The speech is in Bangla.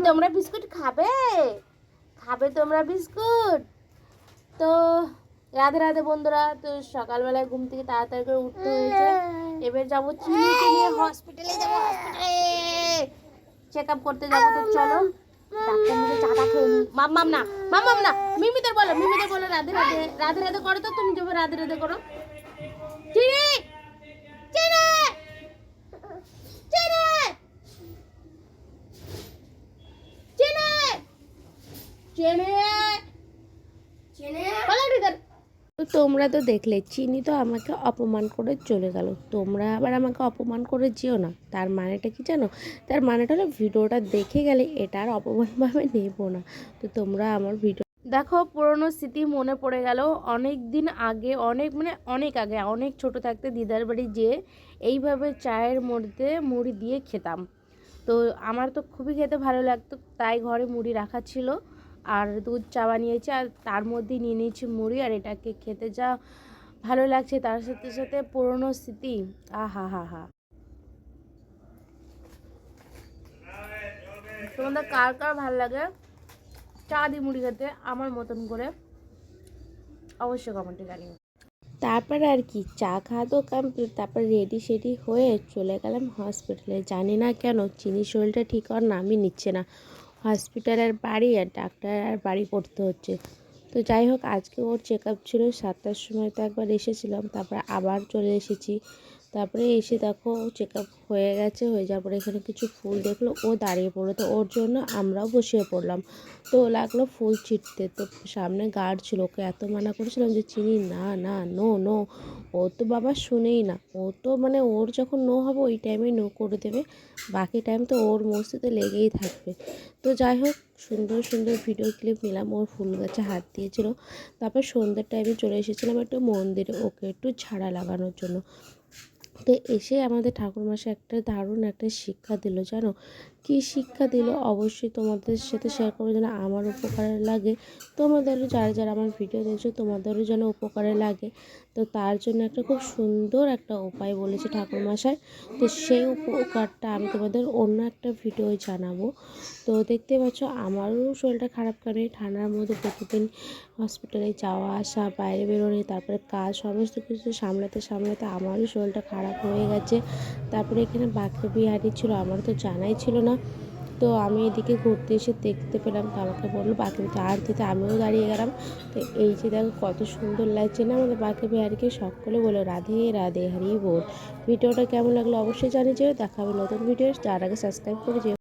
তোমরা বিস্কুট খাবে? খাবে তোমরা বিস্কুট? তো রাধে রাধে বন্ধুরা। তো সকালবেলায় ঘুম থেকে তাড়াতাড়ি করে উঠতে হয়েছে। এবার যাবো চিনিকে নিয়ে হসপিটালে, যাবো হসপিটালে চেক আপ করতে যাবো। তো চলো ডাক্তার মুখে চাটা খেয়ে নি। মাম্মাম না, মাম্মাম না, মিমিদের বলো, মিমিদের বলো রাধে রাধে, রাধে রাধে করো। তো তুমি যাবো রাধে রাধে করো। চিনি চিনি চিনি চিনি চিনি বলো রিদার। তো তোমরা তো দেখলে চিনি তো আমাকে অপমান করে চলে গেল। তোমরা আবার আমাকে অপমান করে যেও না। তার মানেটা কি জানো? তার মানেটা হলো ভিডিওটা দেখে গেলে এটা আর অপমানভাবে নেবো না। তো তোমরা আমার ভিডিও দেখো, পুরনো স্মৃতি মনে পড়ে গেল। অনেক দিন আগে, অনেক আগে, অনেক ছোট থাকতে দিদার বাড়ি যেয়ে এইভাবে চায়ের মধ্যে মুড়ি দিয়ে খেতাম। তো আমার তো খুবই খেতে ভালো লাগতো, তাই ঘরে মুড়ি রাখা ছিল আর দুধ চা বানিয়েছি আর তার মধ্যে নিয়ে নিয়েছি মুড়ি। আর এটাকে খেতে যা ভালো লাগছে, তার সাথে সাথে পুরনো স্মৃতি, আহা হা হা। তোমাদের কার কার ভালো লাগে চা দিয়ে মুড়ি খেতে আমার মতন করে, অবশ্যই কমেন্টে জানিও। তারপরে আর কি, চা খাওয়া তো কমপ্লিট। তারপর রেডি সেডি হয়ে চলে গেলাম হসপিটালে। জানি না কেন চিনির শরীরটা ঠিক হওয়ার নামই নিচ্ছে না। হসপিটালের বাড়ি আর ডাক্তার আর বাড়ি করতে হচ্ছে। তো যাই হোক, আজকে ওর চেক আপ ছিল 7টার সময়। তো একবার এসেছিলাম, তারপরে আবার চলে এসেছি। তারপরে এসে দেখো চেক আপ হয়ে গেছে। হয়ে যাওয়ার পরে এখানে কিছু ফুল দেখলো, ও দাঁড়িয়ে পড়লো। তো ওর জন্য আমরাও বসিয়ে পড়লাম। তো লাগলো ফুল ছিটতে। তো সামনে গার্ড ছিল, ওকে এত মানা করেছিলাম যে চিনি না না, নো নো। ও তো বাবা শুনেই না। ও তো মানে ওর যখন নো হবে ওই টাইমে নো করে দেবে, বাকি টাইম তো ওর মস্তিতে লেগেই থাকবে। তো যাই হোক, সুন্দর সুন্দর ভিডিও ক্লিপ নিলাম। ওর ফুল গাছে হাত দিয়েছিল। তারপর সন্ধ্যের টাইমে চলে এসেছিলাম একটু মন্দিরে, ওকে একটু ঝাড়া লাগানোর জন্য। তো এসে আমাদের ঠাকুরমশাই একটা দারুণ একটা শিক্ষা দিল, জানো কি শিক্ষা দিল? অবশ্যই তোমাদের সাথে শেয়ার করবো যেন আমার উপকারে লাগে, তোমাদেরও যারা যারা আমার ভিডিও দেখছো তোমাদেরও যেন উপকারে লাগে। তো তার জন্য একটা খুব সুন্দর একটা উপায় বলেছে ঠাকুরমশাই। তো সেই উপকারটা আমি তোমাদের অন্য একটা ভিডিও জানাবো। তো দেখতে পাচ্ছ আমারও শরীরটা খারাপ, কারণে ঠান্ডার মধ্যে প্রতিদিন হসপিটালে যাওয়া আসা, বাইরে বেরোনো, তারপরে কাজ, সমস্ত কিছু সামলাতে সামলাতে আমারও শরীরটা খারাপ হয়ে গেছে। তারপরে এখানে বাঁকে বিহারি ছিল, আমার তো জানাই ছিল না। তো আমি এদিকে ঘুরতে এসে দেখতে পেলাম, তো আমাকে বললো বাঁকে আর দিতে, আমিও দাঁড়িয়ে গেলাম। তো এই যে দেখো কত সুন্দর লাগছে না আমাদের বাঁকে বিহারিকে। সকলে বলো রাধে রাধে, হরি বল। ভিডিওটা কেমন লাগলো অবশ্যই জানিয়ে যেও। দেখা হবে নতুন ভিডিও, তার আগে সাবস্ক্রাইব করে যেও।